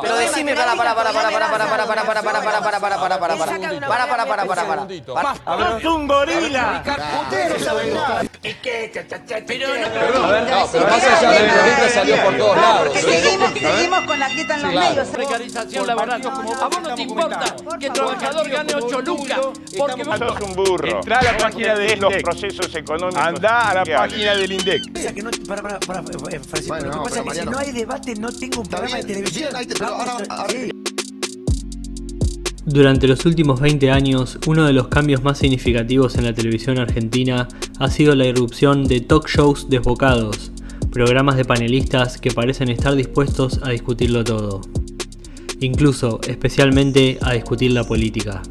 Pero decime, para. ¡Es un gorila! Pero más allá de la letra salió por todos lados. Seguimos con la quieta en los medios. Precarización laboral. A vos no te importa que el trabajador gane 8 lucas. Porque vos sos un burro. Entrá a la página de los procesos económicos. Andá a la página del INDEC. Bueno, lo que pasa es que si no hay debate, no tengo un programa de televisión. Durante los últimos 20 años, uno de los cambios más significativos en la televisión argentina ha sido la irrupción de talk shows desbocados, programas de panelistas que parecen estar dispuestos a discutirlo todo, incluso, especialmente, a discutir la política.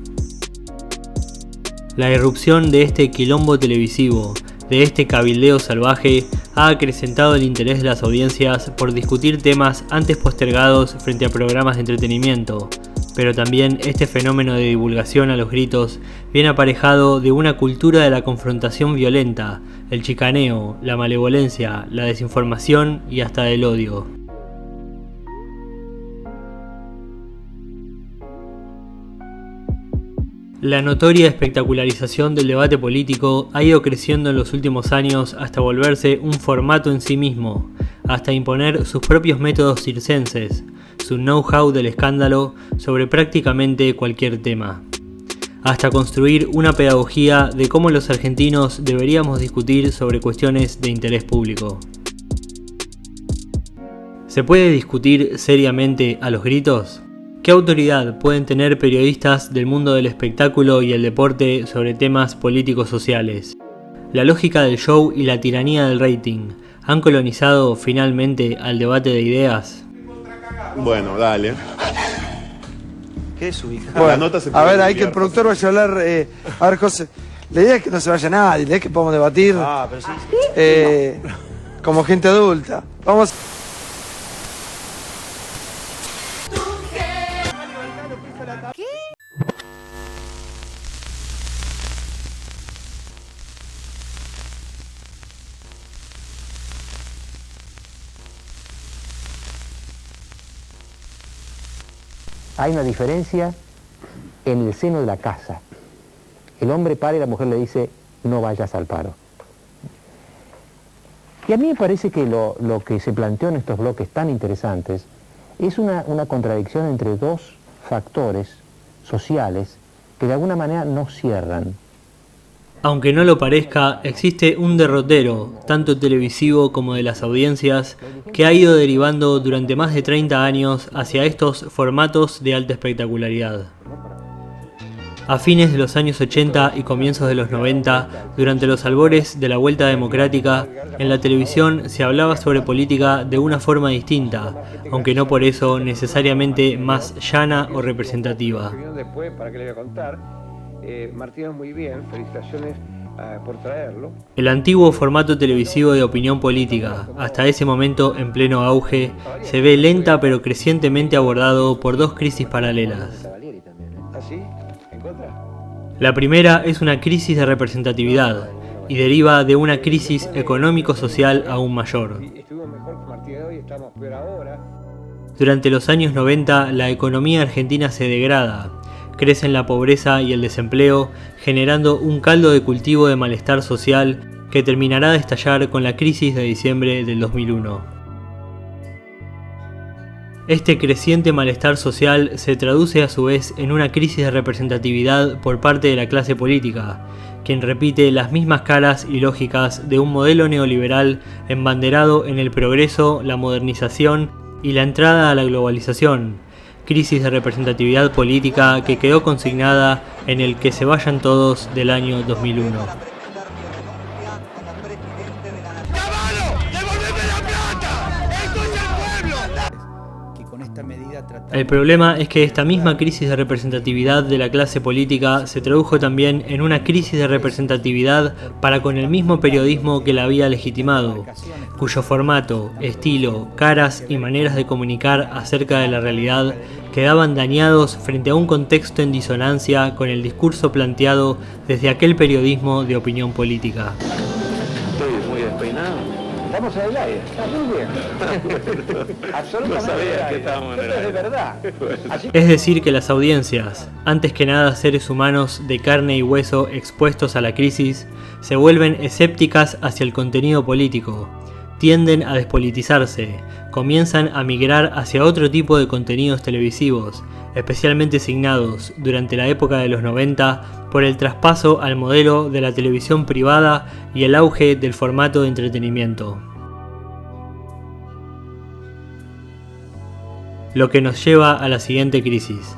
La irrupción de este quilombo televisivo, de este cabildeo salvaje, ha acrecentado el interés de las audiencias por discutir temas antes postergados frente a programas de entretenimiento, pero también este fenómeno de divulgación a los gritos viene aparejado de una cultura de la confrontación violenta, el chicaneo, la malevolencia, la desinformación y hasta del odio. La notoria espectacularización del debate político ha ido creciendo en los últimos años hasta volverse un formato en sí mismo, hasta imponer sus propios métodos circenses, su know-how del escándalo sobre prácticamente cualquier tema, hasta construir una pedagogía de cómo los argentinos deberíamos discutir sobre cuestiones de interés público. ¿Se puede discutir seriamente a los gritos? ¿Qué autoridad pueden tener periodistas del mundo del espectáculo y el deporte sobre temas políticos sociales? La lógica del show y la tiranía del rating ¿han colonizado finalmente al debate de ideas? Bueno, dale. ¿Qué es su hija? Bueno, la nota se a ver, hay que el productor vaya a hablar. A ver, José. La idea es que no se vaya nadie, la idea es que podamos debatir Pero sí. como gente adulta. Vamos. Hay una diferencia en el seno de la casa. El hombre para y la mujer le dice, no vayas al paro. Y a mí me parece que lo que se planteó en estos bloques tan interesantes es una contradicción entre dos factores sociales que de alguna manera no cierran. Aunque no lo parezca, existe un derrotero, tanto televisivo como de las audiencias, que ha ido derivando durante más de 30 años hacia estos formatos de alta espectacularidad. A fines de los años 80 y comienzos de los 90, durante los albores de la vuelta democrática, en la televisión se hablaba sobre política de una forma distinta, aunque no por eso necesariamente más llana o representativa. Después, ¿para qué le voy a contar? Martínez, muy bien, felicitaciones por traerlo. El antiguo formato televisivo de opinión política, hasta ese momento en pleno auge, se ve lenta pero crecientemente abordado por dos crisis paralelas. La primera es una crisis de representatividad y deriva de una crisis económico-social aún mayor. Durante los años 90, la economía argentina se degrada. Crecen la pobreza y el desempleo, generando un caldo de cultivo de malestar social que terminará de estallar con la crisis de diciembre del 2001. Este creciente malestar social se traduce a su vez en una crisis de representatividad por parte de la clase política, quien repite las mismas caras y lógicas de un modelo neoliberal embanderado en el progreso, la modernización y la entrada a la globalización. Crisis de representatividad política que quedó consignada en el Que se vayan todos del año 2001. El problema es que esta misma crisis de representatividad de la clase política se tradujo también en una crisis de representatividad para con el mismo periodismo que la había legitimado, cuyo formato, estilo, caras y maneras de comunicar acerca de la realidad quedaban dañados frente a un contexto en disonancia con el discurso planteado desde aquel periodismo de opinión política. Estoy muy despeinado. Estamos en el aire, está muy bien. Absolutamente. No sabía que estábamos en el Esto es aire. de verdad. Así Es decir, que las audiencias, antes que nada seres humanos de carne y hueso expuestos a la crisis, se vuelven escépticas hacia el contenido político, tienden a despolitizarse, comienzan a migrar hacia otro tipo de contenidos televisivos, especialmente signados, durante la época de los 90, por el traspaso al modelo de la televisión privada y el auge del formato de entretenimiento. Lo que nos lleva a la siguiente crisis.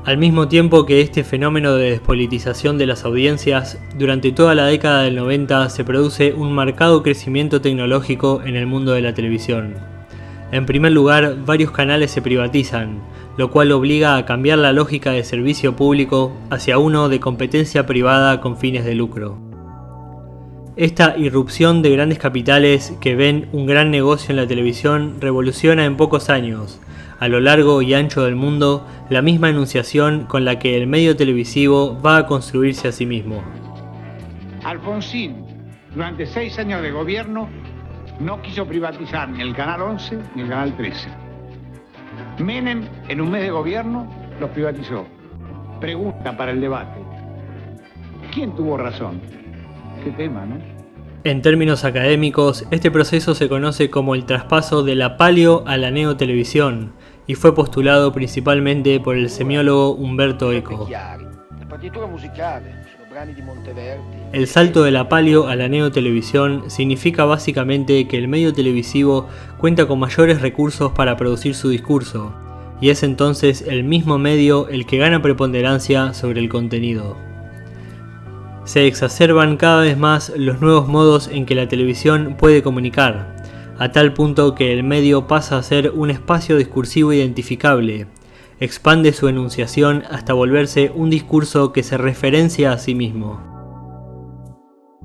Al mismo tiempo que este fenómeno de despolitización de las audiencias, durante toda la década del 90 se produce un marcado crecimiento tecnológico en el mundo de la televisión. En primer lugar, varios canales se privatizan, lo cual obliga a cambiar la lógica de servicio público hacia uno de competencia privada con fines de lucro. Esta irrupción de grandes capitales que ven un gran negocio en la televisión revoluciona en pocos años, a lo largo y ancho del mundo, la misma enunciación con la que el medio televisivo va a construirse a sí mismo. Alfonsín, durante 6 años de gobierno, no quiso privatizar ni el Canal 11 ni el Canal 13. Menem, en un mes de gobierno, los privatizó. Pregunta para el debate. ¿Quién tuvo razón? Qué tema, ¿no? En términos académicos, este proceso se conoce como el traspaso de la paleo a la neotelevisión y fue postulado principalmente por el semiólogo Umberto Eco. El salto de la paleo a la neotelevisión significa básicamente que el medio televisivo cuenta con mayores recursos para producir su discurso, y es entonces el mismo medio el que gana preponderancia sobre el contenido. Se exacerban cada vez más los nuevos modos en que la televisión puede comunicar, a tal punto que el medio pasa a ser un espacio discursivo identificable, expande su enunciación hasta volverse un discurso que se referencia a sí mismo.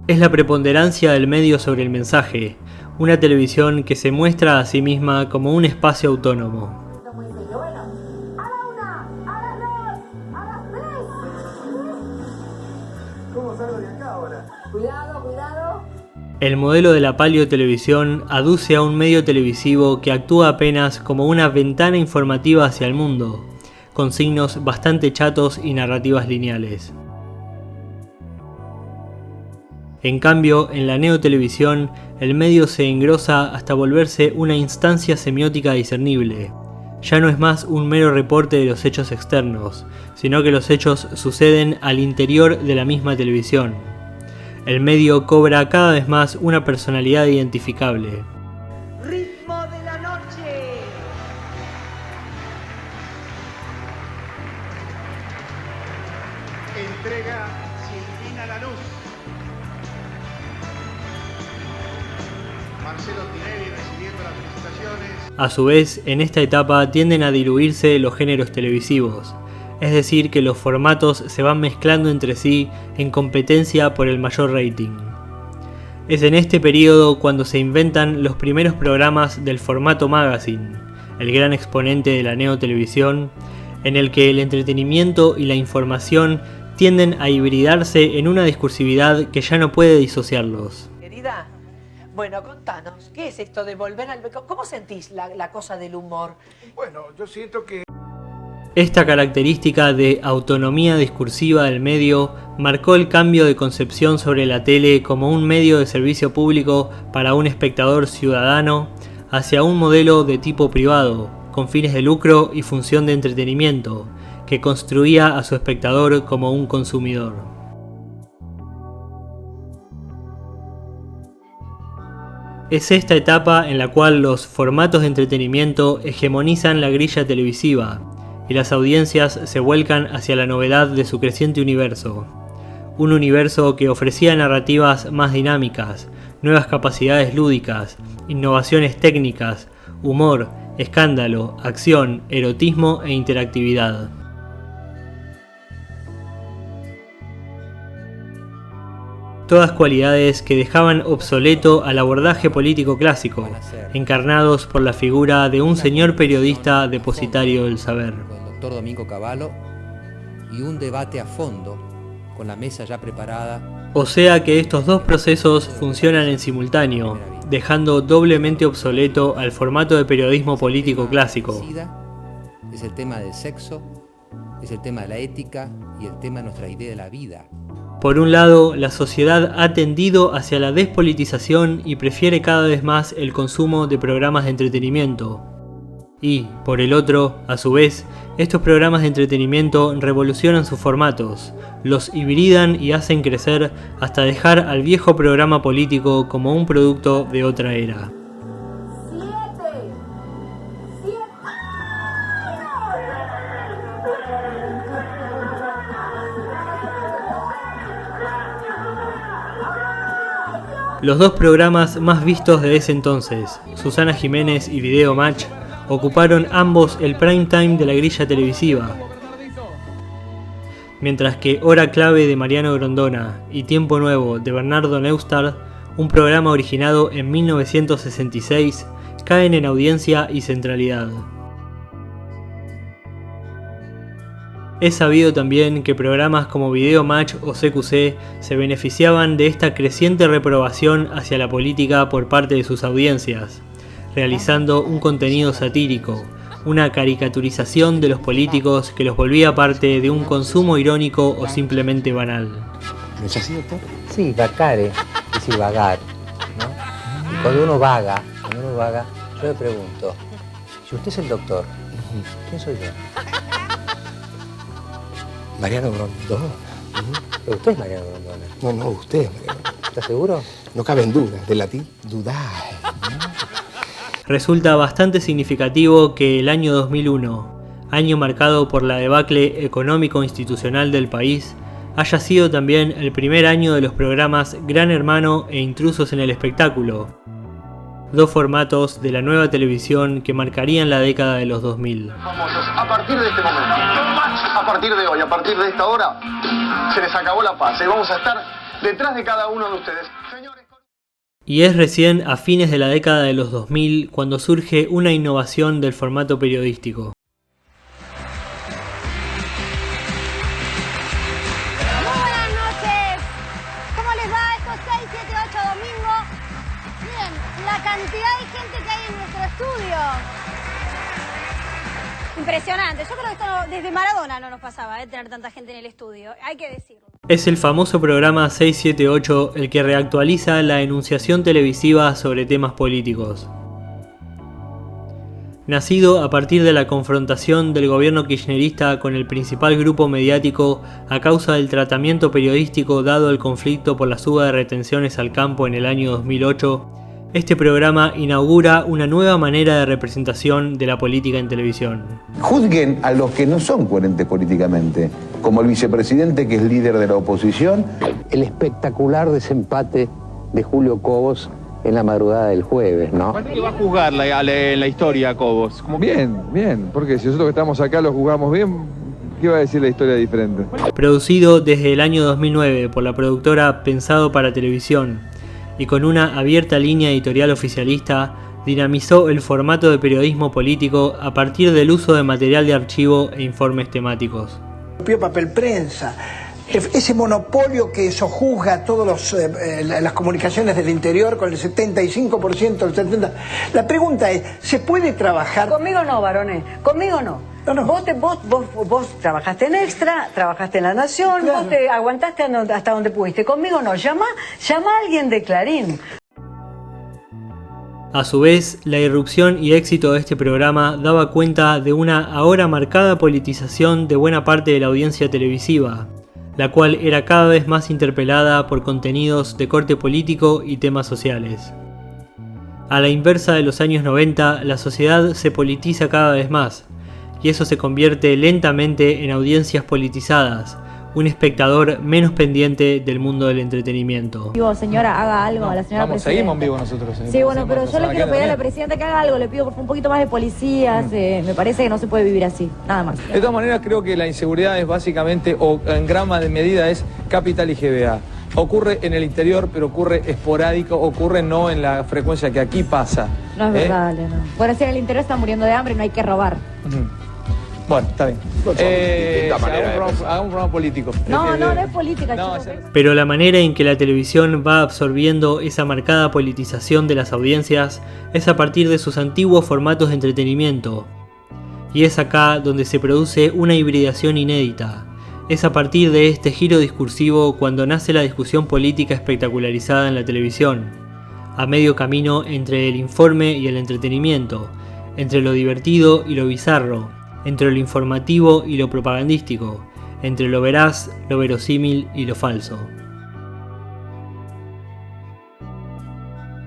Es la preponderancia del medio sobre el mensaje, una televisión que se muestra a sí misma como un espacio autónomo. El modelo de la paleotelevisión aduce a un medio televisivo que actúa apenas como una ventana informativa hacia el mundo, con signos bastante chatos y narrativas lineales. En cambio, en la neotelevisión, el medio se engrosa hasta volverse una instancia semiótica discernible. Ya no es más un mero reporte de los hechos externos, sino que los hechos suceden al interior de la misma televisión. El medio cobra cada vez más una personalidad identificable. Ritmo de la noche. Entrega Silvina Lanús. Marcelo Tinelli recibiendo las felicitaciones. A su vez, en esta etapa tienden a diluirse los géneros televisivos, es decir que los formatos se van mezclando entre sí en competencia por el mayor rating. Es en este periodo cuando se inventan los primeros programas del formato magazine, el gran exponente de la neotelevisión, en el que el entretenimiento y la información tienden a hibridarse en una discursividad que ya no puede disociarlos. Querida, bueno, contanos, ¿qué es esto de volver al... ¿Cómo sentís la cosa del humor? Bueno, yo siento que... Esta característica de autonomía discursiva del medio marcó el cambio de concepción sobre la tele como un medio de servicio público para un espectador ciudadano hacia un modelo de tipo privado, con fines de lucro y función de entretenimiento, que construía a su espectador como un consumidor. Es esta etapa en la cual los formatos de entretenimiento hegemonizan la grilla televisiva, y las audiencias se vuelcan hacia la novedad de su creciente universo. Un universo que ofrecía narrativas más dinámicas, nuevas capacidades lúdicas, innovaciones técnicas, humor, escándalo, acción, erotismo e interactividad. Todas cualidades que dejaban obsoleto al abordaje político clásico, encarnados por la figura de un señor periodista depositario del saber. Doctor Domingo Cavallo, y un debate a fondo con la mesa ya preparada. O sea que estos dos procesos funcionan en simultáneo, dejando doblemente obsoleto al formato de periodismo político clásico. Es el tema del sexo, es el tema de la ética y el tema de nuestra idea de la vida. Por un lado, la sociedad ha tendido hacia la despolitización y prefiere cada vez más el consumo de programas de entretenimiento. Y, por el otro, a su vez, estos programas de entretenimiento revolucionan sus formatos, los hibridan y hacen crecer hasta dejar al viejo programa político como un producto de otra era. Los dos programas más vistos de ese entonces, Susana Jiménez y Video Match, ocuparon ambos el prime time de la grilla televisiva. Mientras que Hora Clave de Mariano Grondona y Tiempo Nuevo de Bernardo Neustadt, un programa originado en 1966, caen en audiencia y centralidad. Es sabido también que programas como Video Match o CQC se beneficiaban de esta creciente reprobación hacia la política por parte de sus audiencias, realizando un contenido satírico, una caricaturización de los políticos que los volvía parte de un consumo irónico o simplemente banal. ¿No es así, doctor? Sí, vacare, es decir, vagar, ¿no? Y cuando uno vaga, yo me pregunto, si usted es el doctor, ¿quién soy yo? Mariano Grondona. Pero usted es Mariano Grondona. No, usted es Mariano. ¿Estás seguro? No caben dudas, del latín dudar. Resulta bastante significativo que el año 2001, año marcado por la debacle económico-institucional del país, haya sido también el primer año de los programas Gran Hermano e Intrusos en el Espectáculo, dos formatos de la nueva televisión que marcarían la década de los 2000. Famosos, a partir de este momento, a partir de hoy, a partir de esta hora, se les acabó la paz. Vamos a estar detrás de cada uno de ustedes. Señores... Y es recién a fines de la década de los 2000 cuando surge una innovación del formato periodístico. Muy buenas noches. ¿Cómo les va estos 6, 7, 8 domingos? Miren, la cantidad de gente que hay en nuestro estudio. Impresionante. Yo creo que esto desde Maradona no nos pasaba, tener tanta gente en el estudio. Hay que decirlo. Es el famoso programa 678 el que reactualiza la enunciación televisiva sobre temas políticos. Nacido a partir de la confrontación del gobierno kirchnerista con el principal grupo mediático a causa del tratamiento periodístico dado al conflicto por la suba de retenciones al campo en el año 2008, este programa inaugura una nueva manera de representación de la política en televisión. Juzguen a los que no son coherentes políticamente, como el vicepresidente que es líder de la oposición. El espectacular desempate de Julio Cobos en la madrugada del jueves, ¿no? ¿Cuánto que va a juzgar la historia Cobos? Bien, porque si nosotros que estamos acá lo jugamos bien, ¿qué va a decir la historia diferente? Producido desde el año 2009 por la productora Pensado para Televisión, y con una abierta línea editorial oficialista, dinamizó el formato de periodismo político a partir del uso de material de archivo e informes temáticos. Papel prensa, ese monopolio que sojuzga todas las comunicaciones del interior con el 75%, el 70%. La pregunta es, ¿se puede trabajar? Conmigo no, varones, conmigo no. No. Vos trabajaste en Extra, trabajaste en La Nación, claro. Vos te aguantaste hasta donde pudiste. Conmigo no, llama a alguien de Clarín. A su vez, la irrupción y éxito de este programa daba cuenta de una ahora marcada politización de buena parte de la audiencia televisiva, la cual era cada vez más interpelada por contenidos de corte político y temas sociales. A la inversa de los años 90, la sociedad se politiza cada vez más, y eso se convierte lentamente en audiencias politizadas, un espectador menos pendiente del mundo del entretenimiento. Digo, señora, haga algo a la señora presidenta. Seguimos en vivo nosotros. Sí, bueno, pero yo le quiero pedir a la presidenta que haga algo, le pido por favor un poquito más de policías, me parece que no se puede vivir así, nada más. De todas maneras, creo que la inseguridad es básicamente, o en gran medida, es capital y GBA. Ocurre en el interior, pero ocurre esporádico, ocurre no en la frecuencia que aquí pasa. No es verdad, no. Por decir, el interior está muriendo de hambre, no hay que robar. Bueno, está bien. Hagamos un programa político. No es política, chicos. Pero la manera en que la televisión va absorbiendo esa marcada politización de las audiencias es a partir de sus antiguos formatos de entretenimiento. Y es acá donde se produce una hibridación inédita. Es a partir de este giro discursivo cuando nace la discusión política espectacularizada en la televisión, a medio camino entre el informe y el entretenimiento, entre lo divertido y lo bizarro, entre lo informativo y lo propagandístico, entre lo veraz, lo verosímil y lo falso.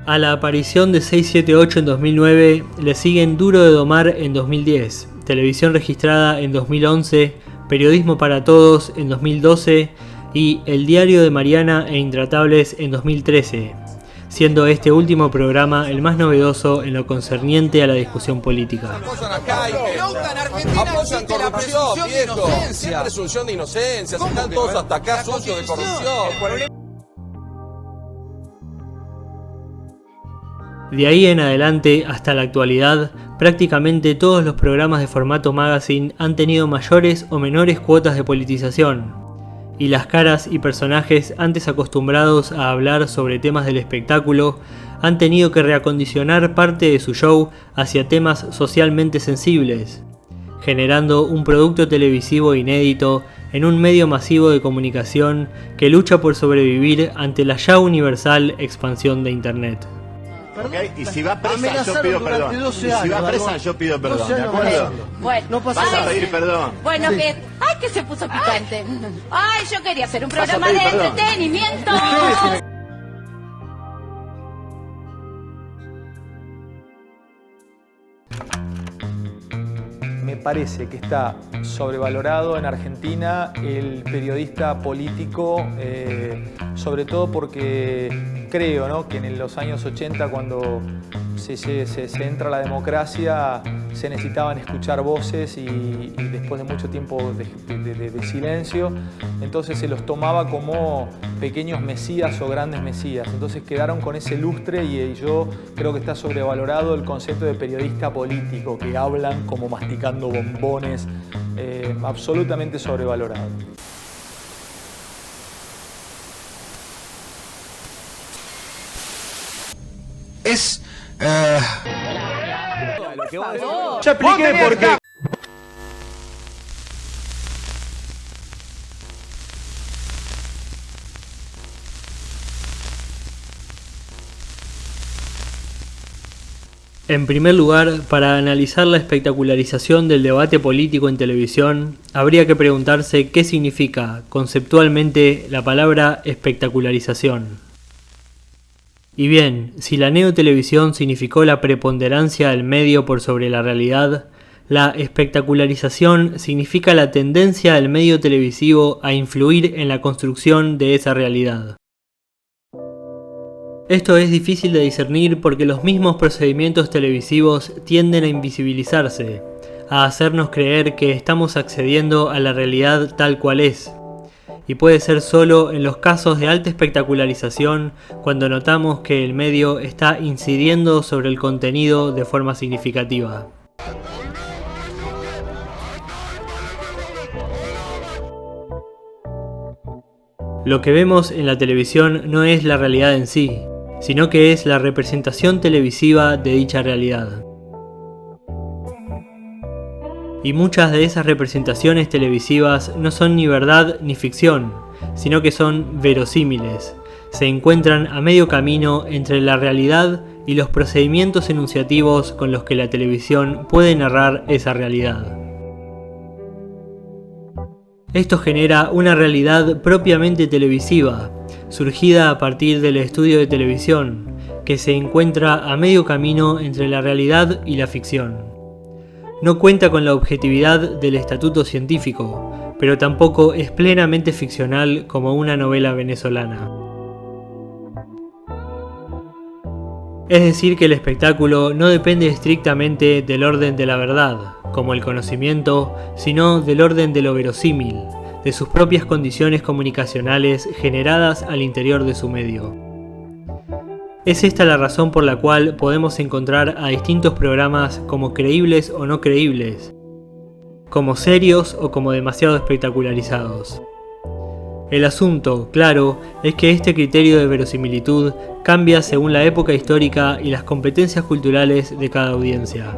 A la aparición de 678 en 2009 le siguen Duro de Domar en 2010, Televisión Registrada en 2011, Periodismo para Todos en 2012 y El Diario de Mariana e Intratables en 2013, siendo este último programa el más novedoso en lo concerniente a la discusión política. Apoyan corrupción, viejo. Sin presunción de inocencia. Están todos hasta acá socios de corrupción. De ahí en adelante hasta la actualidad, prácticamente todos los programas de formato magazine han tenido mayores o menores cuotas de politización, y las caras y personajes antes acostumbrados a hablar sobre temas del espectáculo han tenido que reacondicionar parte de su show hacia temas socialmente sensibles, generando un producto televisivo inédito en un medio masivo de comunicación que lucha por sobrevivir ante la ya universal expansión de Internet. Okay, y si va presa, yo pido perdón. Y si va presa, yo pido perdón, ¿de acuerdo? Bueno, no vas a pedir perdón. Bueno, que se puso picante. Ay, yo quería hacer un programa de entretenimiento. Me parece que está sobrevalorado en Argentina el periodista político, sobre todo porque creo, ¿no?, que en los años 80, cuando se entra a la democracia, se necesitaban escuchar voces y después de mucho tiempo de silencio, entonces se los tomaba como pequeños mesías o grandes mesías. Entonces quedaron con ese lustre y yo creo que está sobrevalorado el concepto de periodista político, que hablan como masticando bombones, absolutamente sobrevalorado. Ya expliqué por qué. En primer lugar, para analizar la espectacularización del debate político en televisión, habría que preguntarse qué significa conceptualmente la palabra espectacularización. Y bien, si la neotelevisión significó la preponderancia del medio por sobre la realidad, la espectacularización significa la tendencia del medio televisivo a influir en la construcción de esa realidad. Esto es difícil de discernir porque los mismos procedimientos televisivos tienden a invisibilizarse, a hacernos creer que estamos accediendo a la realidad tal cual es. Y puede ser solo en los casos de alta espectacularización cuando notamos que el medio está incidiendo sobre el contenido de forma significativa. Lo que vemos en la televisión no es la realidad en sí, sino que es la representación televisiva de dicha realidad. Y muchas de esas representaciones televisivas no son ni verdad ni ficción, sino que son verosímiles. Se encuentran a medio camino entre la realidad y los procedimientos enunciativos con los que la televisión puede narrar esa realidad. Esto genera una realidad propiamente televisiva, surgida a partir del estudio de televisión, que se encuentra a medio camino entre la realidad y la ficción. No cuenta con la objetividad del estatuto científico, pero tampoco es plenamente ficcional como una novela venezolana. Es decir, que el espectáculo no depende estrictamente del orden de la verdad, como el conocimiento, sino del orden de lo verosímil, de sus propias condiciones comunicacionales generadas al interior de su medio. Es esta la razón por la cual podemos encontrar a distintos programas como creíbles o no creíbles, como serios o como demasiado espectacularizados. El asunto, claro, es que este criterio de verosimilitud cambia según la época histórica y las competencias culturales de cada audiencia.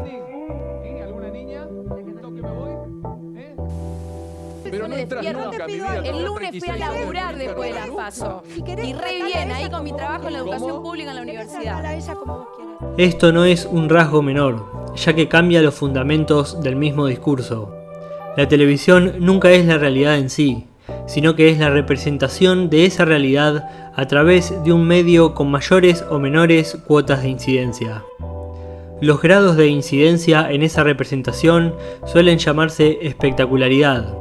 El lunes fui a laburar después de la PASO. Y re bien, ahí con mi trabajo en la educación pública en la universidad. Esto no es un rasgo menor, ya que cambia los fundamentos del mismo discurso. La televisión nunca es la realidad en sí, sino que es la representación de esa realidad a través de un medio con mayores o menores cuotas de incidencia. Los grados de incidencia en esa representación suelen llamarse espectacularidad,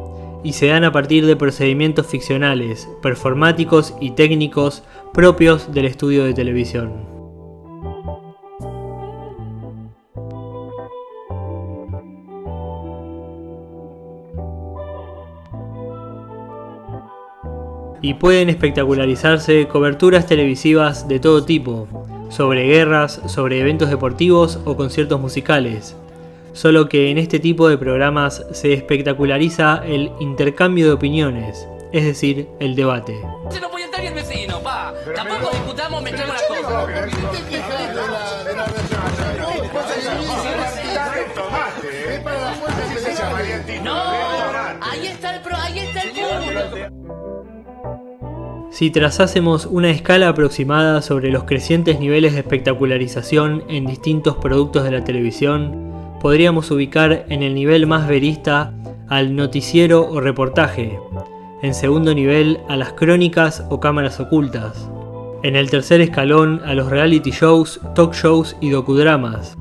y se dan a partir de procedimientos ficcionales, performáticos y técnicos propios del estudio de televisión. Y pueden espectacularizarse coberturas televisivas de todo tipo, sobre guerras, sobre eventos deportivos o conciertos musicales. Solo que en este tipo de programas se espectaculariza el intercambio de opiniones, es decir, el debate. Se no puede entrar el vecino, pa. Tampoco discutamos, me echamos las cosas. No, ahí está el punto. Si trazásemos una escala aproximada sobre los crecientes niveles de espectacularización en distintos productos de la televisión, podríamos ubicar en el nivel más verista al noticiero o reportaje, en segundo nivel a las crónicas o cámaras ocultas, en el tercer escalón a los reality shows, talk shows y docudramas,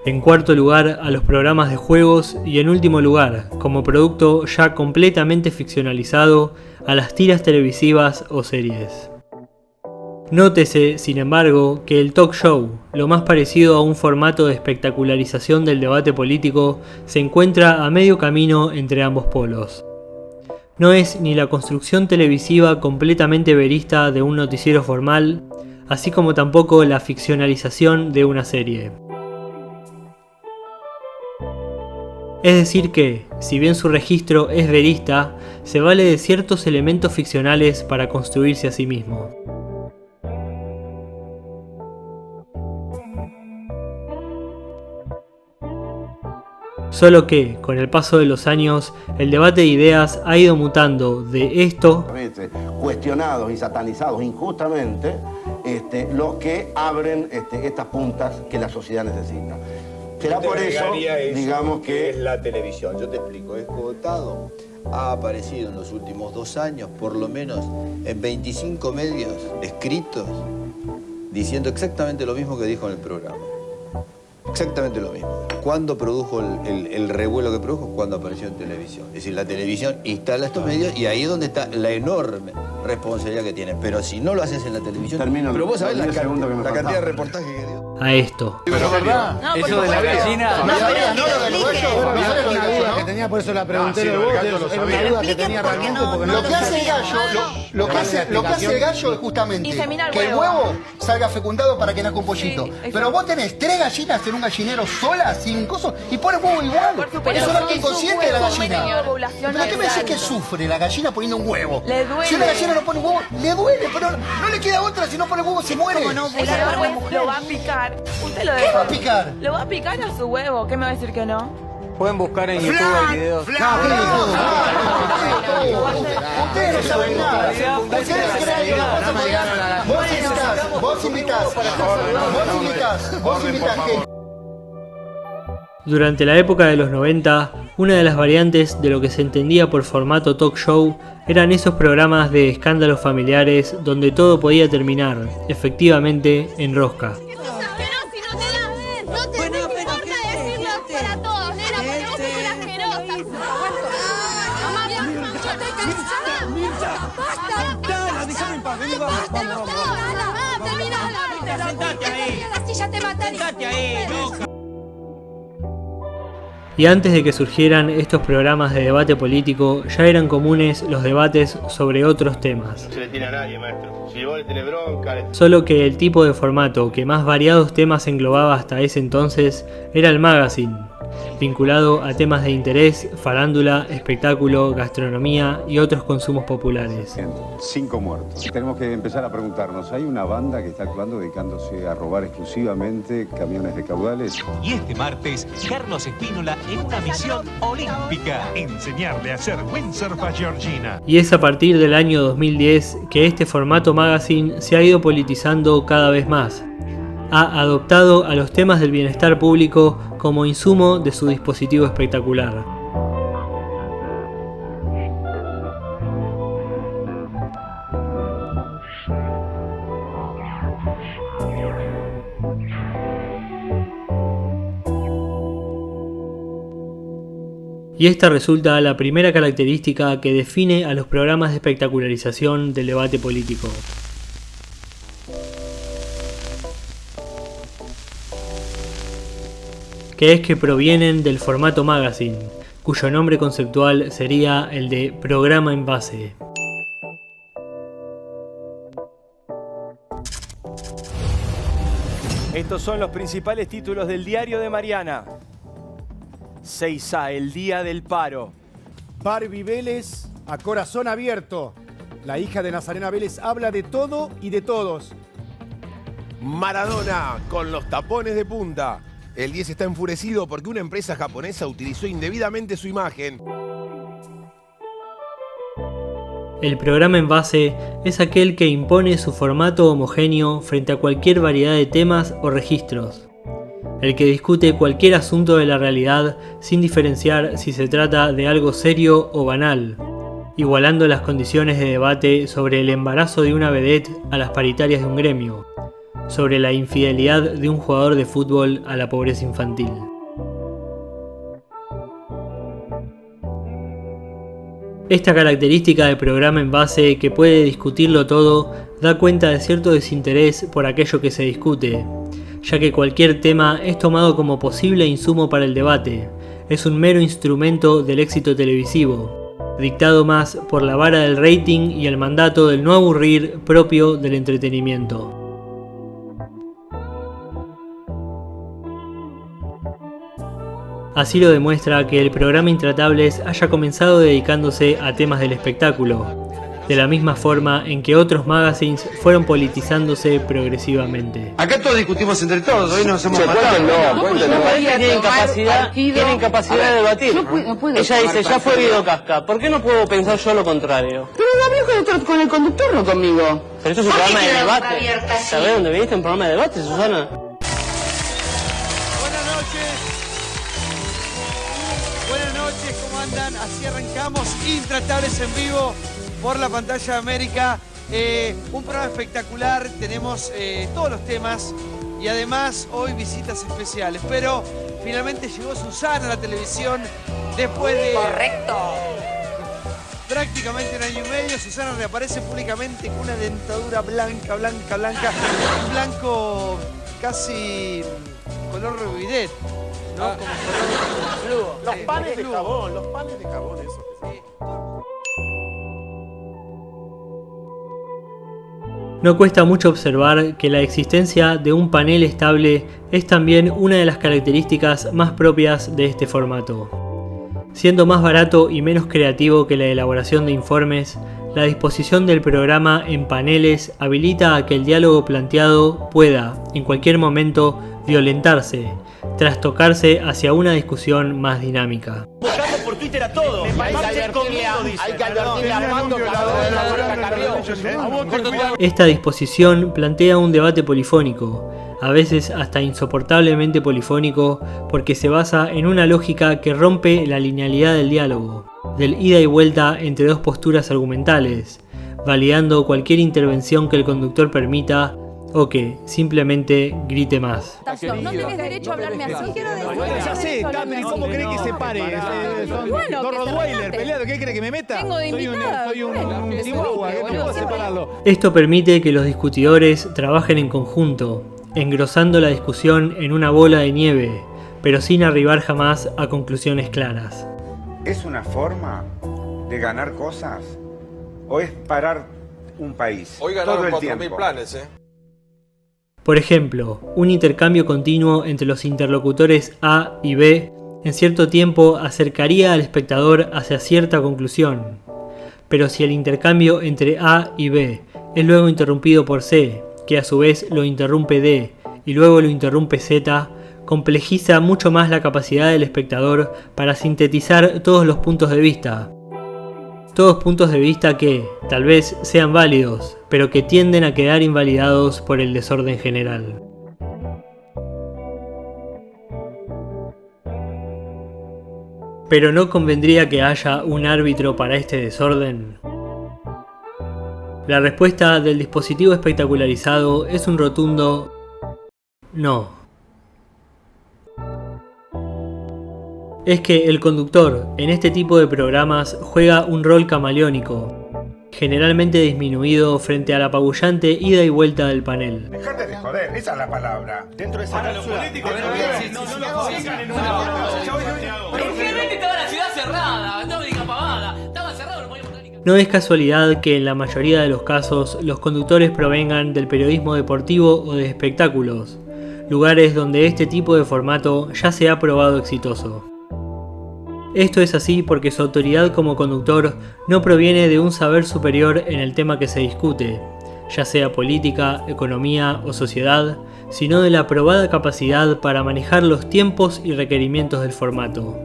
en cuarto lugar a los programas de juegos y en último lugar, como producto ya completamente ficcionalizado, a las tiras televisivas o series. Nótese, sin embargo, que el talk show, lo más parecido a un formato de espectacularización del debate político, se encuentra a medio camino entre ambos polos. No es ni la construcción televisiva completamente verista de un noticiero formal, así como tampoco la ficcionalización de una serie. Es decir que, si bien su registro es verista, se vale de ciertos elementos ficcionales para construirse a sí mismo. Solo que, con el paso de los años, el debate de ideas ha ido mutando de esto, cuestionados y satanizados injustamente, los que abren estas puntas que la sociedad necesita. Será por eso, digamos que es la televisión. Yo te explico, Escotado ha aparecido en los últimos 2 años, por lo menos en 25 medios escritos, diciendo exactamente lo mismo que dijo en el programa. Exactamente lo mismo. ¿Cuándo produjo el revuelo que produjo? Cuando apareció en televisión. Es decir, la televisión instala estos medios y ahí es donde está la enorme responsabilidad que tiene. Pero si no lo haces en la televisión... Pero vos sabés la cantidad de reportajes que dio. A esto. Pero verdad, no, eso de la gallina. No, pero una duda que tenía, por eso la pregunté de vos. Era una duda que tenía realmente porque lo que hace el gallo, lo que hace el gallo es justamente que el huevo salga fecundado para que nazca un pollito. Pero vos tenés 3 gallinas en un gallinero solas, sin cosas, y pones huevo igual. Eso no es inconsciente de la gallina. ¿Pero qué me decís que sufre la gallina poniendo un huevo? Le duele. Si una gallina no pone un huevo, le duele, pero no le queda otra, si no pone huevo se muere. No, lo va a picar. Usted lo ¿Qué va a picar? Lo va a picar a su huevo. ¿Qué me va a decir que no? Pueden buscar en YouTube el video. Ustedes no saben nada. Vos invitás gente. Durante la época de los 90, una de las variantes de lo que se entendía por formato talk show eran esos programas de escándalos familiares donde todo podía terminar, efectivamente, en rosca. Y antes de que surgieran estos programas de debate político, ya eran comunes los debates sobre otros temas. Se le tiene a nadie, maestro. Si vos le tenés bronca... Solo que el tipo de formato que más variados temas englobaba hasta ese entonces era el magazine, vinculado a temas de interés, farándula, espectáculo, gastronomía y otros consumos populares. 5 muertos. Tenemos que empezar a preguntarnos, ¿hay una banda que está actuando dedicándose a robar exclusivamente camiones de caudales? Y este martes, Carlos Espínola en una misión olímpica. Enseñarle a hacer windsurf a Georgina. Y es a partir del año 2010 que este formato magazine se ha ido politizando cada vez más. Ha adoptado a los temas del bienestar público como insumo de su dispositivo espectacular. Y esta resulta la primera característica que define a los programas de espectacularización del debate político. Que es que provienen del formato magazine, cuyo nombre conceptual sería el de programa en base. Estos son los principales títulos del diario de Mariana. 6A, el día del paro. Barbie Vélez a corazón abierto. La hija de Nazarena Vélez habla de todo y de todos. Maradona con los tapones de punta. El 10 está enfurecido porque una empresa japonesa utilizó indebidamente su imagen. El programa en base es aquel que impone su formato homogéneo frente a cualquier variedad de temas o registros. El que discute cualquier asunto de la realidad sin diferenciar si se trata de algo serio o banal, igualando las condiciones de debate sobre el embarazo de una vedette a las paritarias de un gremio, sobre la infidelidad de un jugador de fútbol a la pobreza infantil. Esta característica de programa en base que puede discutirlo todo da cuenta de cierto desinterés por aquello que se discute, ya que cualquier tema es tomado como posible insumo para el debate, es un mero instrumento del éxito televisivo, dictado más por la vara del rating y el mandato del no aburrir propio del entretenimiento. Así lo demuestra que el programa Intratables haya comenzado dedicándose a temas del espectáculo, de la misma forma en que otros magazines fueron politizándose progresivamente. Acá todos discutimos entre todos, hoy nos hemos matado. Cuéntenlo. Tienen capacidad de debatir. Ella dice, ya fue videocasca. ¿Por qué no puedo pensar yo lo contrario? Pero hablé con el conductor, no conmigo. Pero esto es un programa de debate. ¿Sabés dónde viniste? Un programa de debate, Susana. Buenas noches, ¿cómo andan? Así arrancamos Intratables en vivo por la pantalla de América. Un programa espectacular, tenemos todos los temas y además hoy visitas especiales. Pero finalmente llegó Susana a la televisión después de... ¡Correcto! Prácticamente un año y medio. Susana reaparece públicamente con una dentadura blanca. Un blanco casi color bidet, ¿no? Como color... Los panes de jabón, eso. No cuesta mucho observar que la existencia de un panel estable es también una de las características más propias de este formato. Siendo más barato y menos creativo que la elaboración de informes, la disposición del programa en paneles habilita a que el diálogo planteado pueda, en cualquier momento, violentarse, trastocarse hacia una discusión más dinámica. Buscando por Twitter a todos. Hay que advertirle a Armando que... Esta disposición plantea un debate polifónico, a veces hasta insoportablemente polifónico, porque se basa en una lógica que rompe la linealidad del diálogo, del ida y vuelta entre dos posturas argumentales, validando cualquier intervención que el conductor permita o que simplemente grite más. No tenés derecho a hablarme así. Ya sé, Tami, ¿cómo cree que se pare? Dos Rottweiler peleando, ¿qué cree que me meta? Tengo de invitada. Soy un chihuahua, ¿qué puedo separarlo? Esto permite que los discutidores trabajen en conjunto, engrosando la discusión en una bola de nieve, pero sin arribar jamás a conclusiones claras. ¿Es una forma de ganar cosas o es parar un país? Hoy ganaron 4.000 planes, Por ejemplo, un intercambio continuo entre los interlocutores A y B en cierto tiempo acercaría al espectador hacia cierta conclusión. Pero si el intercambio entre A y B es luego interrumpido por C, que a su vez lo interrumpe D y luego lo interrumpe Z, complejiza mucho más la capacidad del espectador para sintetizar todos los puntos de vista. Todos puntos de vista que, tal vez, sean válidos, pero que tienden a quedar invalidados por el desorden general. ¿Pero no convendría que haya un árbitro para este desorden? La respuesta del dispositivo espectacularizado es un rotundo no. Es que el conductor en este tipo de programas juega un rol camaleónico, generalmente disminuido frente a la apabullante ida y vuelta del panel. Dejate de joder, esa es la palabra. Dentro de esa cápsula... Estaba la ciudad cerrada, no diga pavada. Estaba cerrado, no podíamos... No es casualidad que en la mayoría de los casos los conductores provengan del periodismo deportivo o de espectáculos, lugares donde este tipo de formato ya se ha probado exitoso. Esto es así porque su autoridad como conductor no proviene de un saber superior en el tema que se discute, ya sea política, economía o sociedad, sino de la probada capacidad para manejar los tiempos y requerimientos del formato.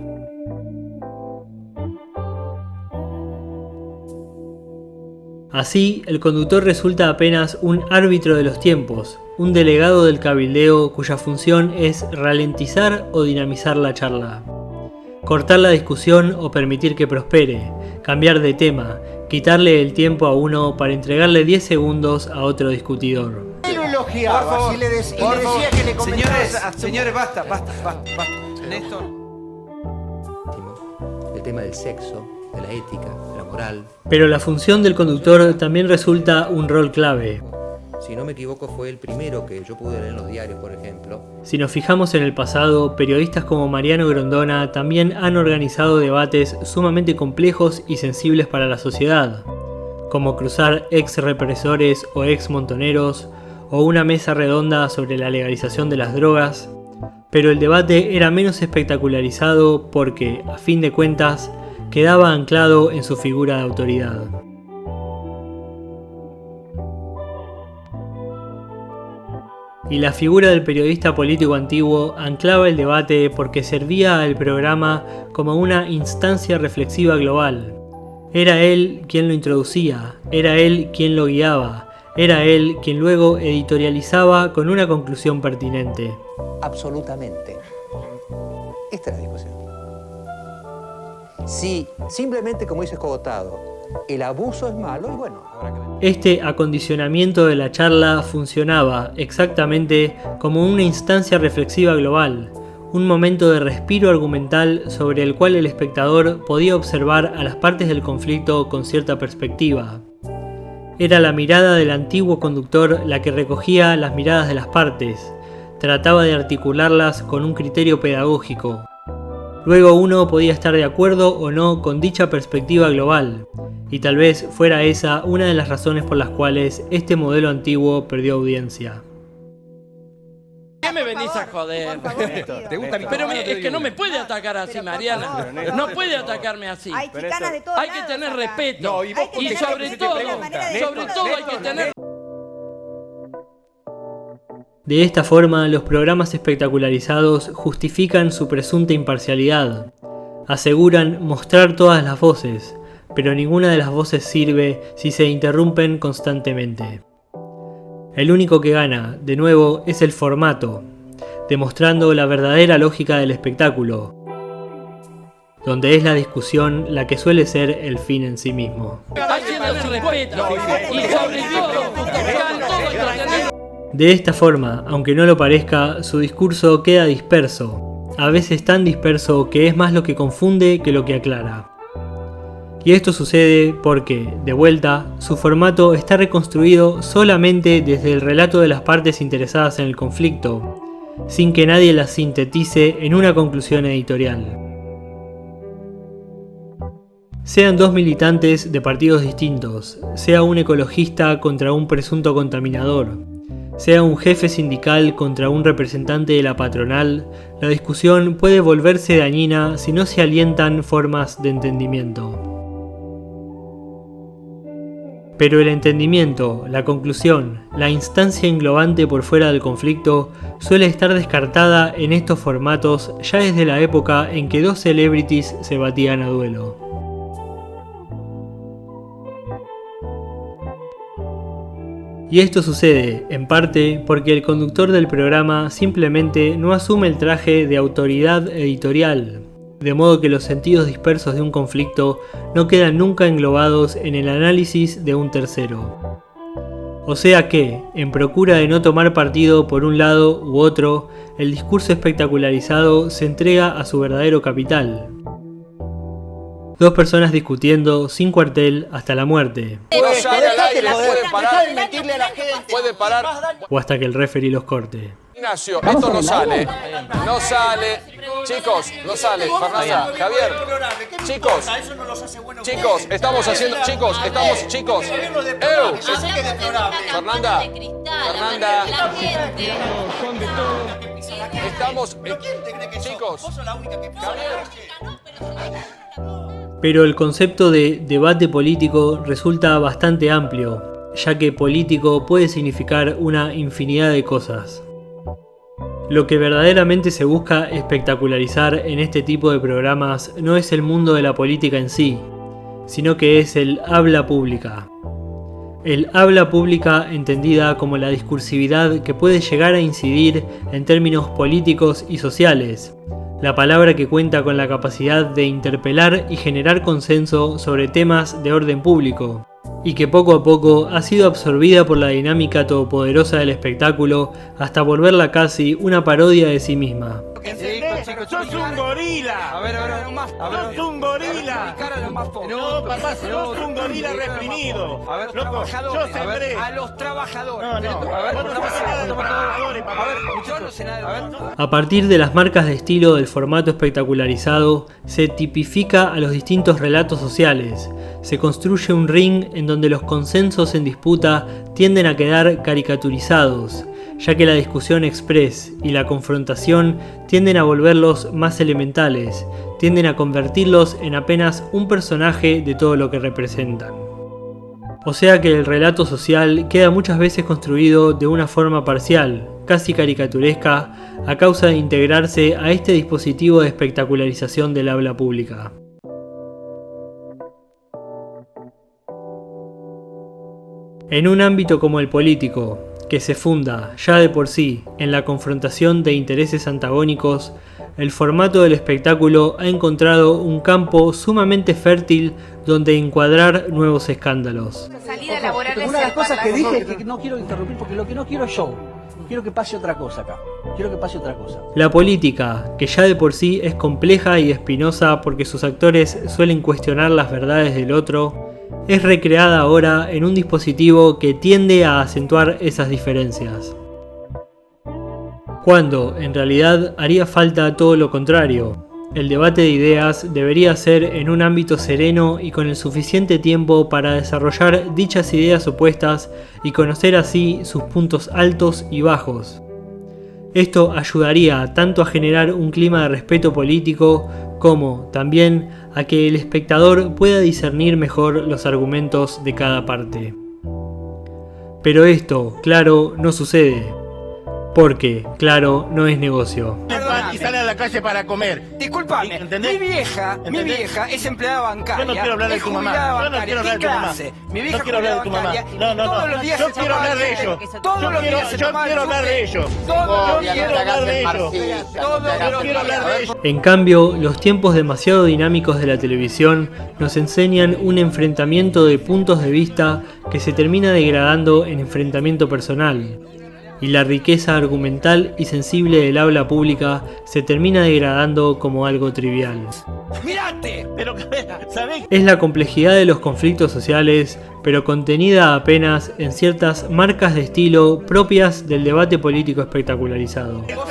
Así, el conductor resulta apenas un árbitro de los tiempos, un delegado del cabildeo cuya función es ralentizar o dinamizar la charla, cortar la discusión o permitir que prospere, cambiar de tema, quitarle el tiempo a uno para entregarle 10 segundos a otro discutidor. Por favor, señores, basta. Néstor. El tema del sexo, de la ética, de la moral. Pero la función del conductor también resulta un rol clave. Si no me equivoco, fue el primero que yo pude leer en los diarios, por ejemplo. Si nos fijamos en el pasado, periodistas como Mariano Grondona también han organizado debates sumamente complejos y sensibles para la sociedad, como cruzar ex represores o ex montoneros, o una mesa redonda sobre la legalización de las drogas, pero el debate era menos espectacularizado porque, a fin de cuentas, quedaba anclado en su figura de autoridad. Y la figura del periodista político antiguo anclaba el debate porque servía al programa como una instancia reflexiva global. Era él quien lo introducía, era él quien lo guiaba, era él quien luego editorializaba con una conclusión pertinente. Absolutamente. Esta es la discusión. Si simplemente, como dice Escogotado, el abuso es malo, y bueno, habrá que ver. Este acondicionamiento de la charla funcionaba exactamente como una instancia reflexiva global, un momento de respiro argumental sobre el cual el espectador podía observar a las partes del conflicto con cierta perspectiva. Era la mirada del antiguo conductor la que recogía las miradas de las partes, trataba de articularlas con un criterio pedagógico. Luego uno podía estar de acuerdo o no con dicha perspectiva global, y tal vez fuera esa una de las razones por las cuales este modelo antiguo perdió audiencia. ¿Qué me venís a joder? ¿Te gusta mi Pero es que no me puede atacar así, Mariana. No puede atacarme así. Hay chicanas de todos Hay que tener respeto. Y sobre todo hay que tener... De esta forma, los programas espectacularizados justifican su presunta imparcialidad. Aseguran mostrar todas las voces, pero ninguna de las voces sirve si se interrumpen constantemente. El único que gana, de nuevo, es el formato, demostrando la verdadera lógica del espectáculo, donde es la discusión la que suele ser el fin en sí mismo. Hay que tener respeto. Y sobre todo, de esta forma, aunque no lo parezca, su discurso queda disperso, a veces tan disperso que es más lo que confunde que lo que aclara. Y esto sucede porque, de vuelta, su formato está reconstruido solamente desde el relato de las partes interesadas en el conflicto, sin que nadie las sintetice en una conclusión editorial. Sean dos militantes de partidos distintos, sea un ecologista contra un presunto contaminador, sea un jefe sindical contra un representante de la patronal, la discusión puede volverse dañina si no se alientan formas de entendimiento. Pero el entendimiento, la conclusión, la instancia englobante por fuera del conflicto suele estar descartada en estos formatos ya desde la época en que dos celebrities se batían a duelo. Y esto sucede, en parte, porque el conductor del programa simplemente no asume el traje de autoridad editorial, de modo que los sentidos dispersos de un conflicto no quedan nunca englobados en el análisis de un tercero. O sea que, en procura de no tomar partido por un lado u otro, el discurso espectacularizado se entrega a su verdadero capital. Dos personas discutiendo sin cuartel hasta la muerte. No sale al aire, puede parar. O hasta que el referee los corte. Ignacio, esto no sale. No sale. Chicos, no sale. Fernanda, Javier. Chicos, estamos haciendo. Chicos. Fernanda. Estamos. Chicos. Javier. Pero el concepto de debate político resulta bastante amplio, ya que político puede significar una infinidad de cosas. Lo que verdaderamente se busca espectacularizar en este tipo de programas no es el mundo de la política en sí, sino que es el habla pública. El habla pública entendida como la discursividad que puede llegar a incidir en términos políticos y sociales. La palabra que cuenta con la capacidad de interpelar y generar consenso sobre temas de orden público, y que poco a poco ha sido absorbida por la dinámica todopoderosa del espectáculo hasta volverla casi una parodia de sí misma. ¡Sos un gorila! A ver, ¡sos un gorila! No, papá, sos un gorila reprimido. A ver, loco, yo sembré. A los trabajadores. No, a ver, no pasa nada de los trabajadores, papá. A ver, yo no sé nada. A partir de las marcas de estilo del formato espectacularizado, se tipifica a los distintos relatos sociales. Se construye un ring en donde los consensos en disputa tienden a quedar caricaturizados, ya que la discusión express y la confrontación tienden a volverlos más elementales, tienden a convertirlos en apenas un personaje de todo lo que representan. O sea que el relato social queda muchas veces construido de una forma parcial, casi caricaturesca, a causa de integrarse a este dispositivo de espectacularización del habla pública. En un ámbito como el político, que se funda, ya de por sí, en la confrontación de intereses antagónicos, el formato del espectáculo ha encontrado un campo sumamente fértil donde encuadrar nuevos escándalos. Una de las cosas que dije es que no quiero interrumpir porque lo que no quiero es show. Quiero que pase otra cosa acá. La política, que ya de por sí es compleja y espinosa porque sus actores suelen cuestionar las verdades del otro, es recreada ahora en un dispositivo que tiende a acentuar esas diferencias. Cuando, en realidad, haría falta todo lo contrario. El debate de ideas debería ser en un ámbito sereno y con el suficiente tiempo para desarrollar dichas ideas opuestas y conocer así sus puntos altos y bajos. Esto ayudaría tanto a generar un clima de respeto político como, también, a que el espectador pueda discernir mejor los argumentos de cada parte. Pero esto, claro, no sucede. Porque, claro, no es negocio. Y sale a la calle para comer. Disculpame, mi vieja es empleada bancaria. Yo no quiero hablar de tu mamá. Yo no quiero hablar de tu mamá. Mi vieja no quiero hablar de tu mamá. No. Todos los días yo quiero hablar de ellos. Todos los días yo quiero hablar de ellos. En cambio, los tiempos demasiado dinámicos de la televisión nos enseñan un enfrentamiento de puntos de vista que se termina degradando en enfrentamiento personal. Y la riqueza argumental y sensible del habla pública se termina degradando como algo trivial. ¡Mirate! Pero, ¿sabés? Es la complejidad de los conflictos sociales, pero contenida apenas en ciertas marcas de estilo propias del debate político espectacularizado. ¿Vos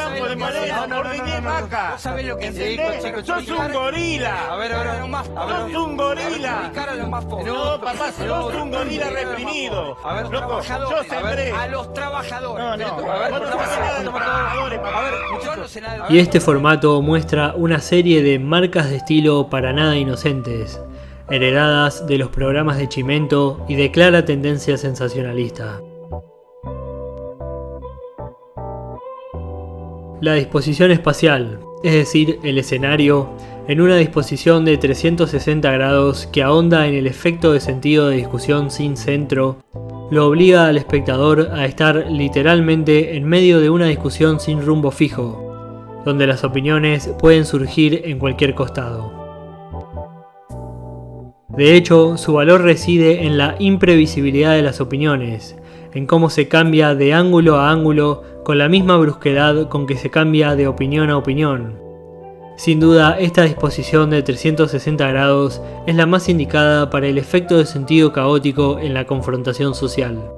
sabés lo que es? ¡Sos un gorila! A ver, ¡sos un gorila! No, papá, sos un gorila reprimido. A ver, loco, yo sembré. A los trabajadores. No, a ver, yo no sé nada. Y este formato muestra una serie de marcas de estilo para nada inocentes, heredadas de los programas de Chimento y de clara tendencia sensacionalista. La disposición espacial, es decir, el escenario, en una disposición de 360 grados que ahonda en el efecto de sentido de discusión sin centro, lo obliga al espectador a estar literalmente en medio de una discusión sin rumbo fijo, donde las opiniones pueden surgir en cualquier costado. De hecho, su valor reside en la imprevisibilidad de las opiniones, en cómo se cambia de ángulo a ángulo con la misma brusquedad con que se cambia de opinión a opinión. Sin duda, esta disposición de 360 grados es la más indicada para el efecto de sentido caótico en la confrontación social.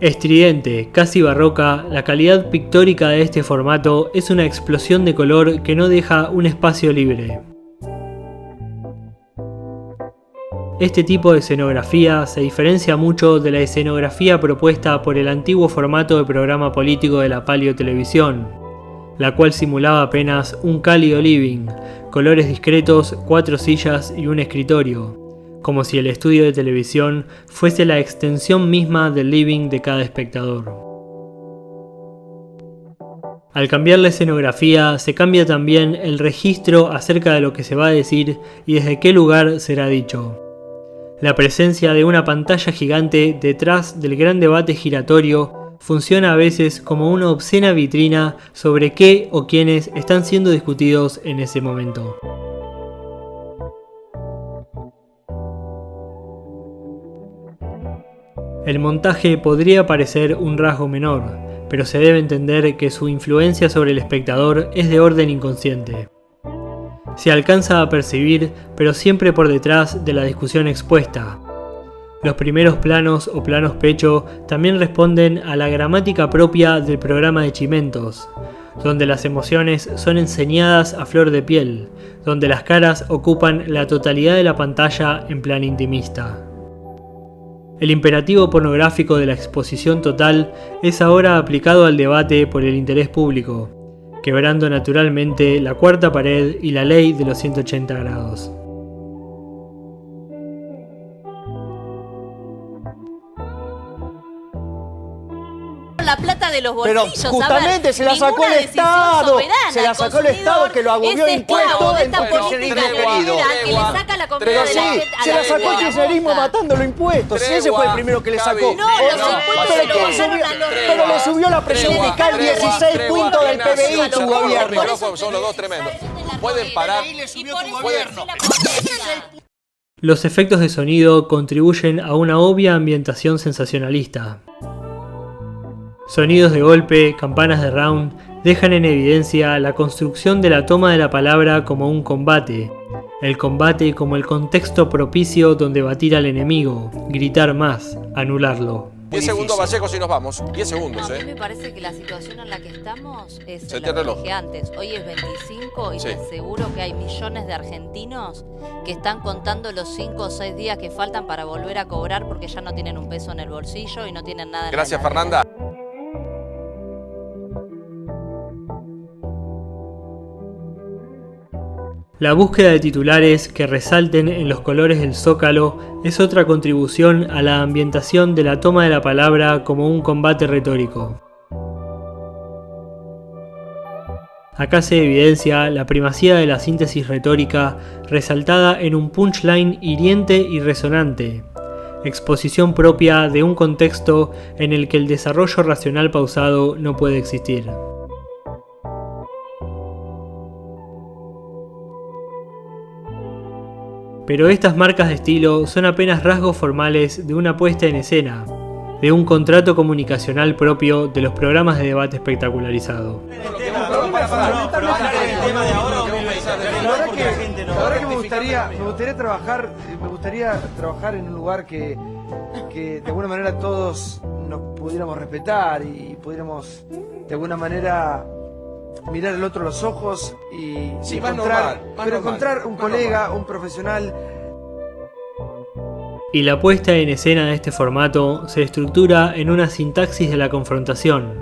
Estridente, casi barroca, la calidad pictórica de este formato es una explosión de color que no deja un espacio libre. Este tipo de escenografía se diferencia mucho de la escenografía propuesta por el antiguo formato de programa político de la Palio Televisión, la cual simulaba apenas un cálido living, colores discretos, 4 sillas y un escritorio, como si el estudio de televisión fuese la extensión misma del living de cada espectador. Al cambiar la escenografía, se cambia también el registro acerca de lo que se va a decir y desde qué lugar será dicho. La presencia de una pantalla gigante detrás del gran debate giratorio funciona a veces como una obscena vitrina sobre qué o quiénes están siendo discutidos en ese momento. El montaje podría parecer un rasgo menor, pero se debe entender que su influencia sobre el espectador es de orden inconsciente. Se alcanza a percibir, pero siempre por detrás de la discusión expuesta. Los primeros planos o planos pecho también responden a la gramática propia del programa de Chimentos, donde las emociones son enseñadas a flor de piel, donde las caras ocupan la totalidad de la pantalla en plan intimista. El imperativo pornográfico de la exposición total es ahora aplicado al debate por el interés público, quebrando naturalmente la cuarta pared y la ley de los 180 grados. La plata de los bolsillos, pero justamente se la sacó el Estado, se la sacó el Estado que lo agobió de impuestos, que le saca la comida pero de sí, la gente. Se la sacó el kirchnerismo matando los impuestos, si ese fue el primero que le sacó. No, los impuestos se lo bajaron a los pero le subió la presión fiscal 16 puntos del PBI en su gobierno. Son los dos tremendos. Pueden parar. Los efectos de sonido contribuyen a una obvia ambientación sensacionalista. Sonidos de golpe, campanas de round, dejan en evidencia la construcción de la toma de la palabra como un combate. El combate como el contexto propicio donde batir al enemigo, gritar más, anularlo. 10 segundos, Vallejo, si nos vamos. 10 segundos, A mí me parece que la situación en la que estamos es Se la te reloj. que dije antes. Hoy es 25 y Sí. te aseguro que hay millones de argentinos que están contando los 5 o 6 días que faltan para volver a cobrar porque ya no tienen un peso en el bolsillo y no tienen nada en Gracias, la Fernanda. La búsqueda de titulares que resalten en los colores del zócalo es otra contribución a la ambientación de la toma de la palabra como un combate retórico. Acá se evidencia la primacía de la síntesis retórica resaltada en un punchline hiriente y resonante, exposición propia de un contexto en el que el desarrollo racional pausado no puede existir. Pero estas marcas de estilo son apenas rasgos formales de una puesta en escena, de un contrato comunicacional propio de los programas de debate espectacularizado. La verdad que me gustaría trabajar en un lugar que de alguna manera todos nos pudiéramos respetar y pudiéramos de alguna manera mirar al otro a los ojos y encontrar un colega, un profesional. Y la puesta en escena de este formato se estructura en una sintaxis de la confrontación,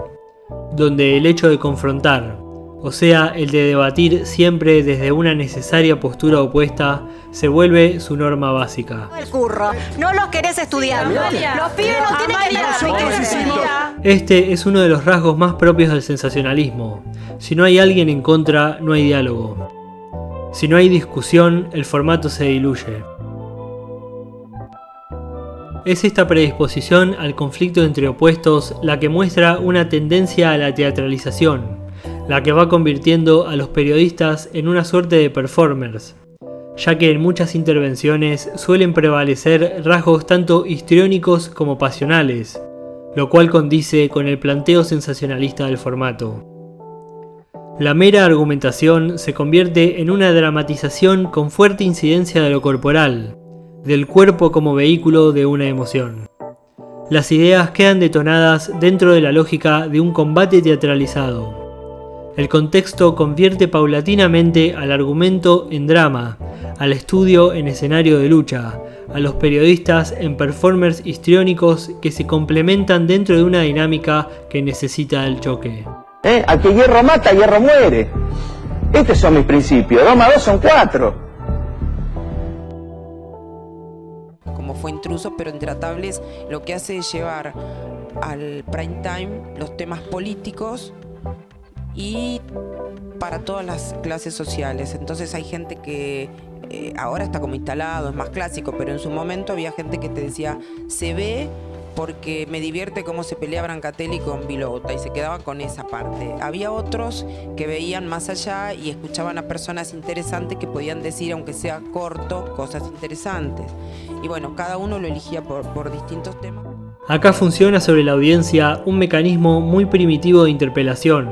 donde el hecho de confrontar, o sea, el de debatir siempre desde una necesaria postura opuesta, se vuelve su norma básica. El curro, no los querés estudiar. Los pibes no tienen que mirar. Este es uno de los rasgos más propios del sensacionalismo. Si no hay alguien en contra, no hay diálogo. Si no hay discusión, el formato se diluye. Es esta predisposición al conflicto entre opuestos la que muestra una tendencia a la teatralización, la que va convirtiendo a los periodistas en una suerte de performers, ya que en muchas intervenciones suelen prevalecer rasgos tanto histriónicos como pasionales, lo cual condice con el planteo sensacionalista del formato. La mera argumentación se convierte en una dramatización con fuerte incidencia de lo corporal, del cuerpo como vehículo de una emoción. Las ideas quedan detonadas dentro de la lógica de un combate teatralizado. El contexto convierte paulatinamente al argumento en drama, al estudio en escenario de lucha, a los periodistas en performers histriónicos que se complementan dentro de una dinámica que necesita el choque. A que hierro mata, hierro muere. Estos son mis principios. 2 más 2 son 4. Como fue Intrusos, pero Intratables lo que hace es llevar al prime time los temas políticos y para todas las clases sociales. Entonces hay gente que ahora está como instalado, es más clásico, pero en su momento había gente que te decía, se ve porque me divierte cómo se pelea Brancatelli con Vilota, y se quedaba con esa parte. Había otros que veían más allá y escuchaban a personas interesantes que podían decir, aunque sea corto, cosas interesantes. Y bueno, cada uno lo elegía por distintos temas. Acá funciona sobre la audiencia un mecanismo muy primitivo de interpelación,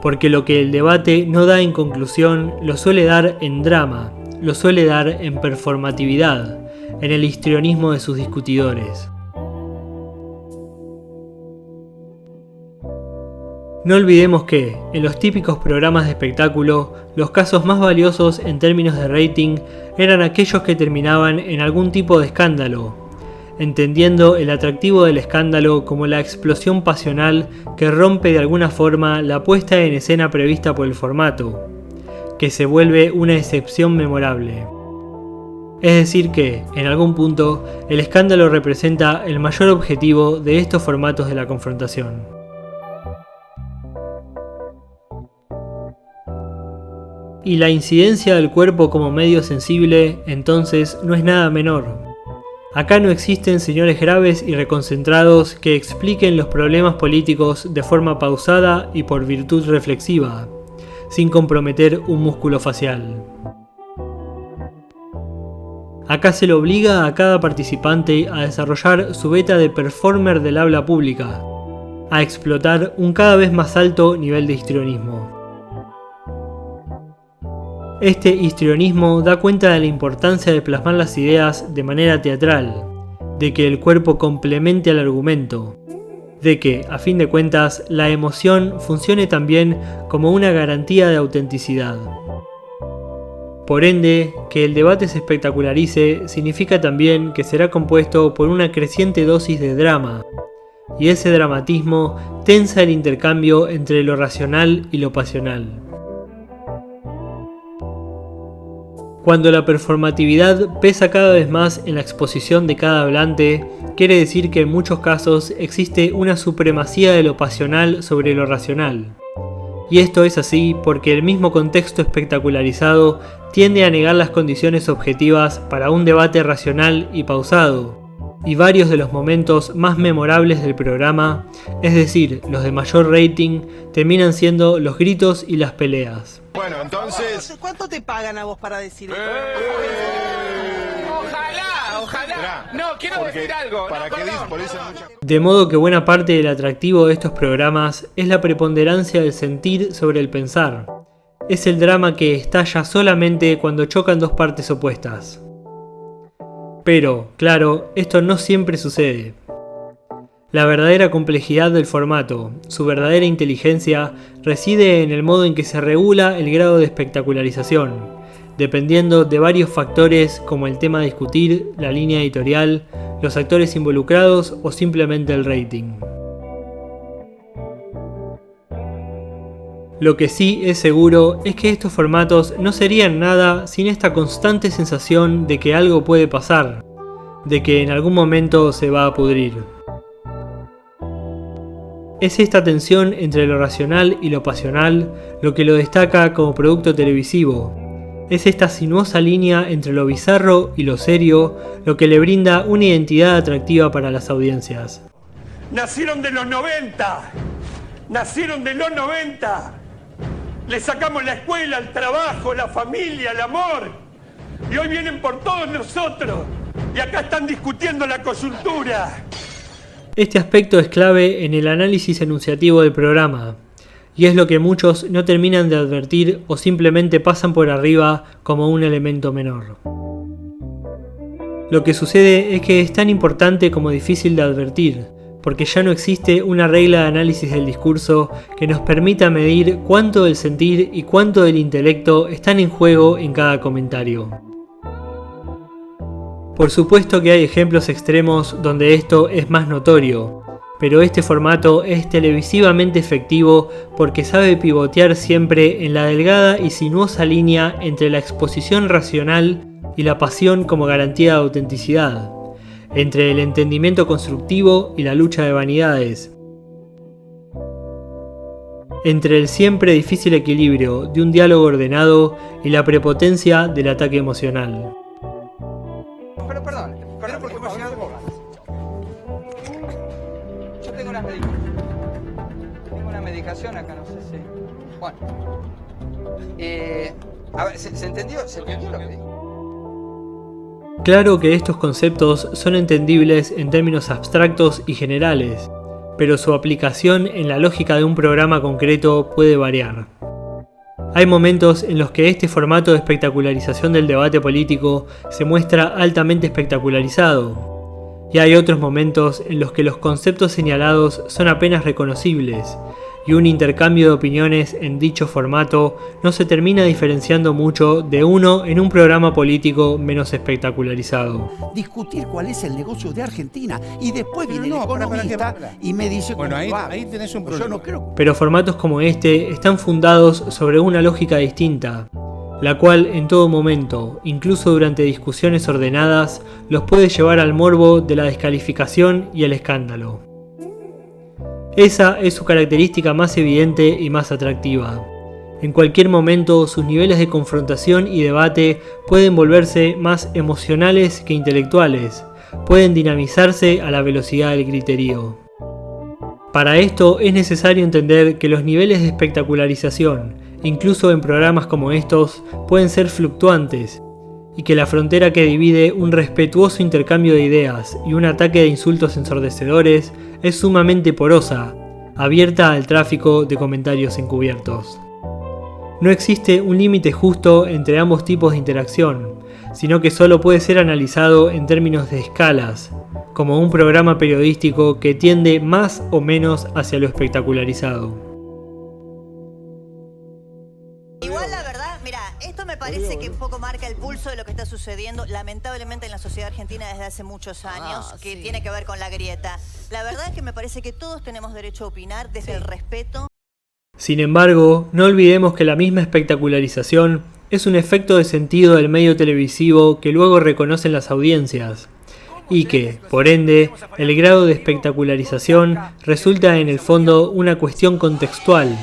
porque lo que el debate no da en conclusión lo suele dar en drama, lo suele dar en performatividad, en el histrionismo de sus discutidores. No olvidemos que, en los típicos programas de espectáculo, los casos más valiosos en términos de rating eran aquellos que terminaban en algún tipo de escándalo, entendiendo el atractivo del escándalo como la explosión pasional que rompe de alguna forma la puesta en escena prevista por el formato, que se vuelve una excepción memorable. Es decir que, en algún punto, el escándalo representa el mayor objetivo de estos formatos de la confrontación. Y la incidencia del cuerpo como medio sensible, entonces, no es nada menor. Acá no existen señores graves y reconcentrados que expliquen los problemas políticos de forma pausada y por virtud reflexiva, sin comprometer un músculo facial. Acá se le obliga a cada participante a desarrollar su beta de performer del habla pública, a explotar un cada vez más alto nivel de histrionismo. Este histrionismo da cuenta de la importancia de plasmar las ideas de manera teatral, de que el cuerpo complemente al argumento, de que, a fin de cuentas, la emoción funcione también como una garantía de autenticidad. Por ende, que el debate se espectacularice significa también que será compuesto por una creciente dosis de drama, y ese dramatismo tensa el intercambio entre lo racional y lo pasional. Cuando la performatividad pesa cada vez más en la exposición de cada hablante, quiere decir que en muchos casos existe una supremacía de lo pasional sobre lo racional. Y esto es así porque el mismo contexto espectacularizado tiende a negar las condiciones objetivas para un debate racional y pausado, y varios de los momentos más memorables del programa, es decir, los de mayor rating, terminan siendo los gritos y las peleas. Bueno, entonces... ¿Cuánto te pagan a vos para decir esto? Ojalá No, quiero decir algo. ¿Para qué dices? Por eso mucha... De modo que buena parte del atractivo de estos programas es la preponderancia del sentir sobre el pensar. Es el drama que estalla solamente cuando chocan dos partes opuestas. Pero, claro, esto no siempre sucede. La verdadera complejidad del formato, su verdadera inteligencia, reside en el modo en que se regula el grado de espectacularización, dependiendo de varios factores como el tema a discutir, la línea editorial, los actores involucrados o simplemente el rating. Lo que sí es seguro es que estos formatos no serían nada sin esta constante sensación de que algo puede pasar, de que en algún momento se va a pudrir. Es esta tensión entre lo racional y lo pasional lo que lo destaca como producto televisivo. Es esta sinuosa línea entre lo bizarro y lo serio lo que le brinda una identidad atractiva para las audiencias. Nacieron de los 90. Nacieron de los 90. Le sacamos la escuela, el trabajo, la familia, el amor. Y hoy vienen por todos nosotros. Y acá están discutiendo la coyuntura. Este aspecto es clave en el análisis enunciativo del programa, y es lo que muchos no terminan de advertir o simplemente pasan por arriba como un elemento menor. Lo que sucede es que es tan importante como difícil de advertir, porque ya no existe una regla de análisis del discurso que nos permita medir cuánto del sentir y cuánto del intelecto están en juego en cada comentario. Por supuesto que hay ejemplos extremos donde esto es más notorio, pero este formato es televisivamente efectivo porque sabe pivotear siempre en la delgada y sinuosa línea entre la exposición racional y la pasión como garantía de autenticidad, entre el entendimiento constructivo y la lucha de vanidades, entre el siempre difícil equilibrio de un diálogo ordenado y la prepotencia del ataque emocional. Perdón, porque me llega algo. Yo tengo una medicación acá, no sé si... Bueno. A ver, ¿se entendió? ¿Se entendió lo que dije? Claro que estos conceptos son entendibles en términos abstractos y generales, pero su aplicación en la lógica de un programa concreto puede variar. Hay momentos en los que este formato de espectacularización del debate político se muestra altamente espectacularizado, y hay otros momentos en los que los conceptos señalados son apenas reconocibles, y un intercambio de opiniones en dicho formato no se termina diferenciando mucho de uno en un programa político menos espectacularizado. Discutir cuál es el negocio de Argentina y después viene el economista y me dice... Bueno, ahí tenés un problema. Yo no creo... Pero formatos como este están fundados sobre una lógica distinta, la cual en todo momento, incluso durante discusiones ordenadas, los puede llevar al morbo de la descalificación y el escándalo. Esa es su característica más evidente y más atractiva. En cualquier momento sus niveles de confrontación y debate pueden volverse más emocionales que intelectuales, pueden dinamizarse a la velocidad del griterío. Para esto es necesario entender que los niveles de espectacularización, incluso en programas como estos, pueden ser fluctuantes, y que la frontera que divide un respetuoso intercambio de ideas y un ataque de insultos ensordecedores es sumamente porosa, abierta al tráfico de comentarios encubiertos. No existe un límite justo entre ambos tipos de interacción, sino que solo puede ser analizado en términos de escalas, como un programa periodístico que tiende más o menos hacia lo espectacularizado. Me parece que un poco marca el pulso de lo que está sucediendo lamentablemente en la sociedad argentina desde hace muchos años, que tiene que ver con la grieta. La verdad es que me parece que todos tenemos derecho a opinar desde el respeto. Sin embargo, no olvidemos que la misma espectacularización es un efecto de sentido del medio televisivo que luego reconocen las audiencias, y que, por ende, el grado de espectacularización resulta en el fondo una cuestión contextual,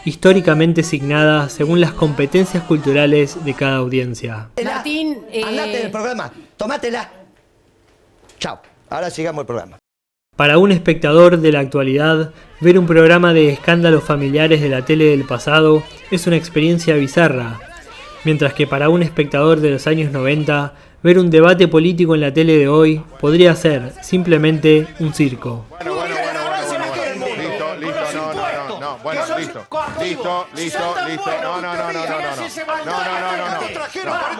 históricamente asignada según las competencias culturales de cada audiencia. Martín, andate del programa, tomátela. Chao, ahora sigamos el programa. Para un espectador de la actualidad, ver un programa de escándalos familiares de la tele del pasado es una experiencia bizarra, mientras que para un espectador de los años 90, ver un debate político en la tele de hoy podría ser simplemente un circo. Listo.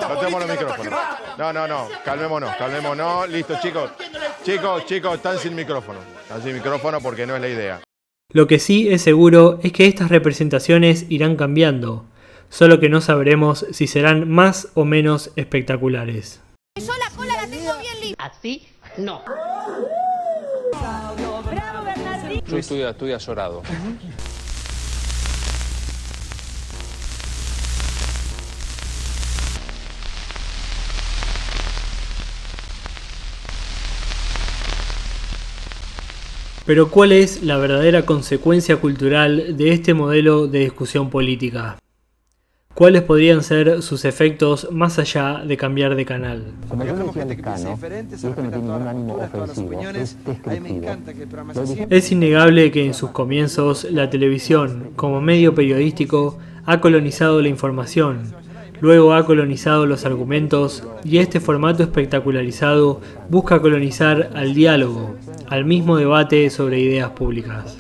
No tenemos los micrófonos. No. Calmémonos. Listo, chicos, están sin micrófono. Porque no es la idea. Lo que sí es seguro es que estas representaciones irán cambiando, solo que no sabremos si serán más o menos espectaculares. Yo la cola la tengo bien limpia. Así, no. Yo estoy azorado. Pero ¿cuál es la verdadera consecuencia cultural de este modelo de discusión política? ¿Cuáles podrían ser sus efectos más allá de cambiar de canal? Como yo decía Lescano, y esto no tiene ningún ánimo ofensivo, es descriptivo. Es innegable que en sus comienzos la televisión, como medio periodístico, ha colonizado la información, luego ha colonizado los argumentos y este formato espectacularizado busca colonizar al diálogo, al mismo debate sobre ideas públicas.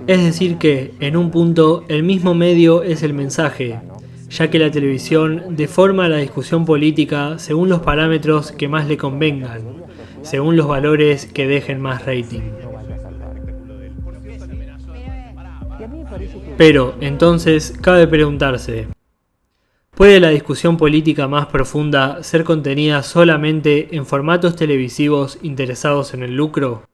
Es decir que, en un punto, el mismo medio es el mensaje, ya que la televisión deforma la discusión política según los parámetros que más le convengan, según los valores que dejen más rating. Pero, entonces, cabe preguntarse, ¿puede la discusión política más profunda ser contenida solamente en formatos televisivos interesados en el lucro?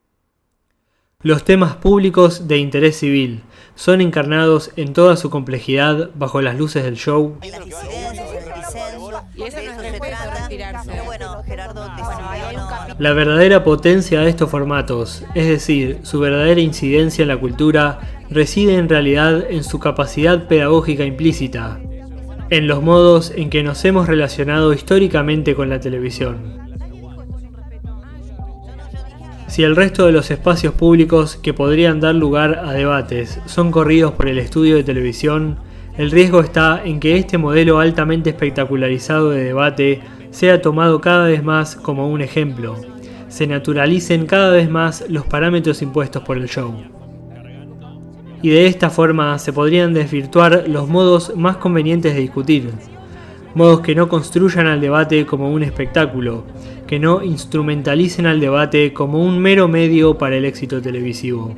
Los temas públicos de interés civil son encarnados en toda su complejidad bajo las luces del show. Y eso no es respeto, retirarse. Pero bueno, Gerardo, La verdadera potencia de estos formatos, es decir, su verdadera incidencia en la cultura, reside en realidad en su capacidad pedagógica implícita, en los modos en que nos hemos relacionado históricamente con la televisión. Si el resto de los espacios públicos que podrían dar lugar a debates son corridos por el estudio de televisión, el riesgo está en que este modelo altamente espectacularizado de debate sea tomado cada vez más como un ejemplo, se naturalicen cada vez más los parámetros impuestos por el show. Y de esta forma se podrían desvirtuar los modos más convenientes de discutir, modos que no construyan al debate como un espectáculo, que no instrumentalicen al debate como un mero medio para el éxito televisivo.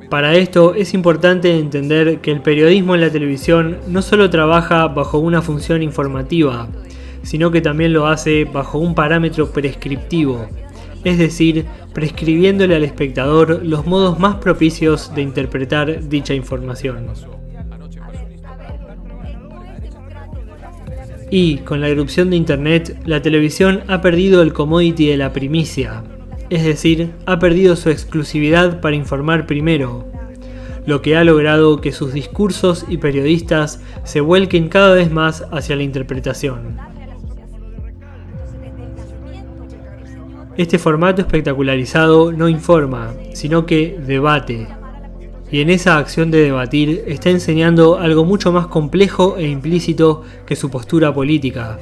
Para esto es importante entender que el periodismo en la televisión no solo trabaja bajo una función informativa, sino que también lo hace bajo un parámetro prescriptivo, es decir, prescribiéndole al espectador los modos más propicios de interpretar dicha información. Y, con la irrupción de Internet, la televisión ha perdido el commodity de la primicia, es decir, ha perdido su exclusividad para informar primero, lo que ha logrado que sus discursos y periodistas se vuelquen cada vez más hacia la interpretación. Este formato espectacularizado no informa, sino que debate. Y en esa acción de debatir está enseñando algo mucho más complejo e implícito que su postura política.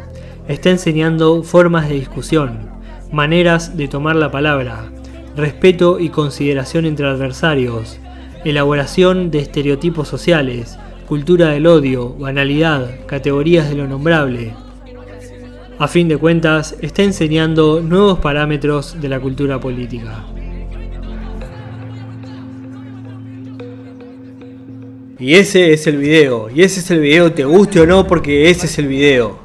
Está enseñando formas de discusión, maneras de tomar la palabra, respeto y consideración entre adversarios, elaboración de estereotipos sociales, cultura del odio, banalidad, categorías de lo nombrable. A fin de cuentas, está enseñando nuevos parámetros de la cultura política. Y ese es el video, te guste o no, porque ese es el video.